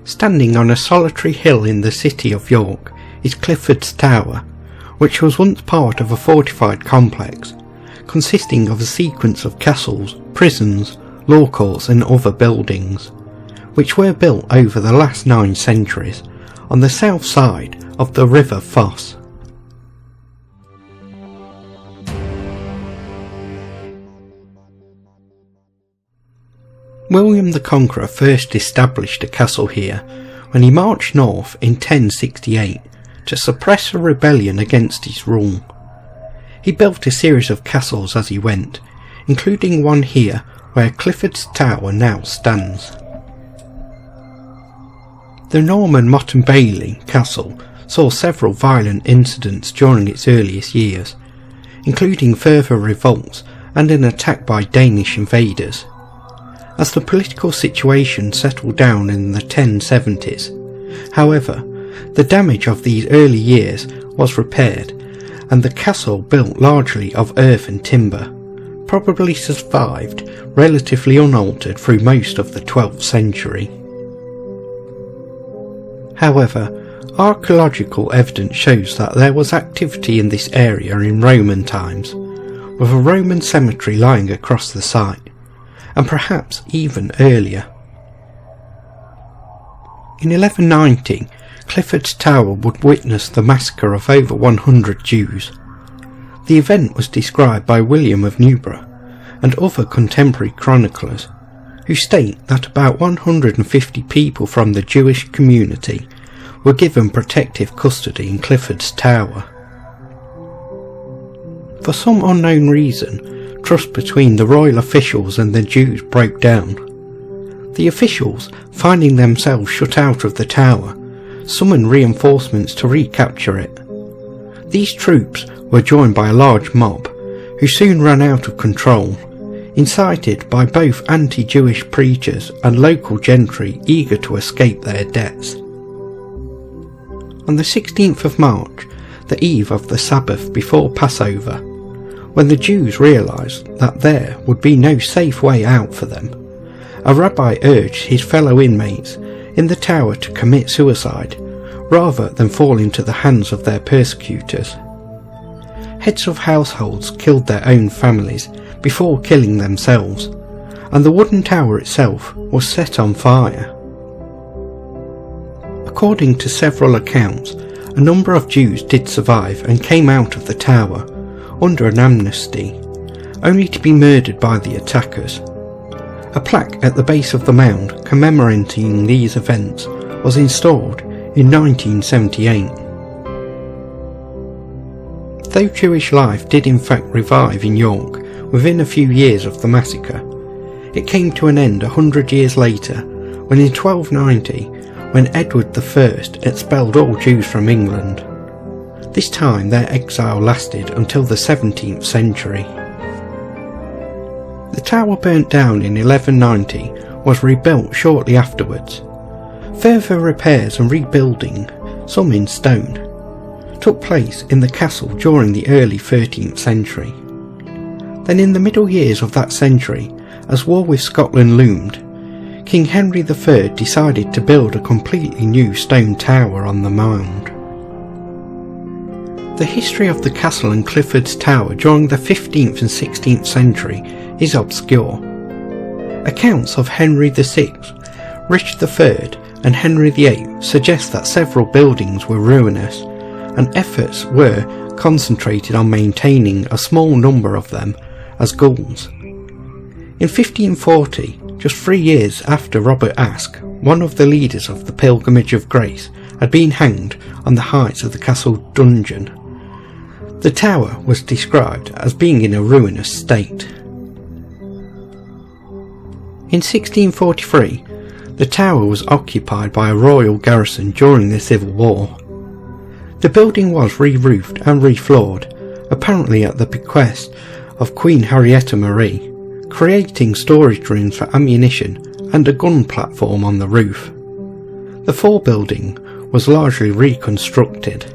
Standing on a solitary hill in the city of York is Clifford'S Tower, which was once part of a fortified complex, consisting of a sequence of castles, prisons, law courts and other buildings, which were built over the last 9 centuries on the south side of the River Foss. William the Conqueror first established a castle here when he marched north in 1068 to suppress a rebellion against his rule. He built a series of castles as he went, including one here where Clifford'S Tower now stands. The Norman Motte and Bailey castle saw several violent incidents during its earliest years, including further revolts and an attack by Danish invaders. As the political situation settled down in the 1070s, however, the damage of these early years was repaired, and the castle, built largely of earth and timber, probably survived relatively unaltered through most of the 12th century. However, archaeological evidence shows that there was activity in this area in Roman times, with a Roman cemetery lying across the site, and perhaps even earlier. In 1190, Clifford'S Tower would witness the massacre of over 100 Jews. The event was described by William of Newburgh and other contemporary chroniclers, who state that about 150 people from the Jewish community were given protective custody in Clifford'S Tower. For some unknown reason, trust between the royal officials and the Jews broke down. The officials, finding themselves shut out of the tower, summoned reinforcements to recapture it. These troops were joined by a large mob, who soon ran out of control, incited by both anti-Jewish preachers and local gentry eager to escape their debts. On the 16th of March, the eve of the Sabbath before Passover, when the Jews realised that there would be no safe way out for them, a rabbi urged his fellow inmates in the tower to commit suicide rather than fall into the hands of their persecutors. Heads of households killed their own families before killing themselves, and the wooden tower itself was set on fire. According to several accounts, a number of Jews did survive and came out of the tower under an amnesty, only to be murdered by the attackers. A plaque at the base of the mound commemorating these events was installed in 1978. Though Jewish life did in fact revive in York within a few years of the massacre, it came to an end 100 years later, when in 1290, when Edward I expelled all Jews from England. This time their exile lasted until the 17th century. The tower burnt down in 1190 was rebuilt shortly afterwards. Further repairs and rebuilding, some in stone, took place in the castle during the early 13th century. Then in the middle years of that century, as war with Scotland loomed, King Henry III decided to build a completely new stone tower on the mound. The history of the castle and Clifford'S Tower during the 15th and 16th century is obscure. Accounts of Henry VI, Richard III and Henry VIII suggest that several buildings were ruinous, and efforts were concentrated on maintaining a small number of them as ghouls. In 1540, just 3 years after Robert Aske, one of the leaders of the Pilgrimage of Grace, had been hanged on the heights of the castle dungeon, the tower was described as being in a ruinous state. In 1643, the tower was occupied by a royal garrison during the Civil War. The building was re-roofed and re-floored, apparently at the bequest of Queen Henrietta Marie, creating storage rooms for ammunition and a gun platform on the roof. The fore building was largely reconstructed.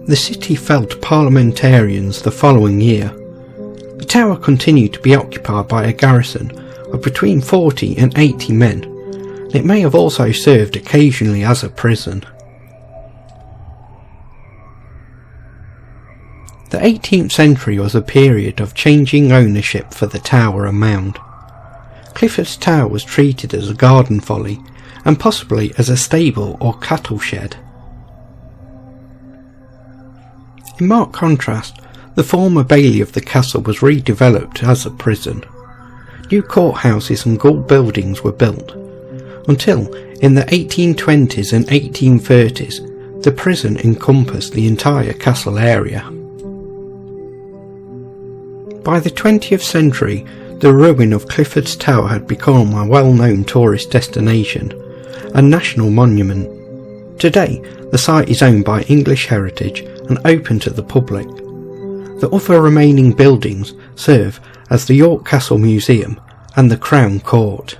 The city fell to parliamentarians the following year. The tower continued to be occupied by a garrison of between 40 and 80 men, It may have also served occasionally as a prison. The 18th century was a period of changing ownership for the tower and mound. Clifford'S Tower was treated as a garden folly, and possibly as a stable or cattle shed. In marked contrast, the former bailey of the castle was redeveloped as a prison. New courthouses and guard buildings were built, until in the 1820s and 1830s the prison encompassed the entire castle area. By the 20th century, the ruin of Clifford'S Tower had become a well-known tourist destination and national monument. Today, the site is owned by English Heritage and open to the public. The other remaining buildings serve as the York Castle Museum and the Crown Court.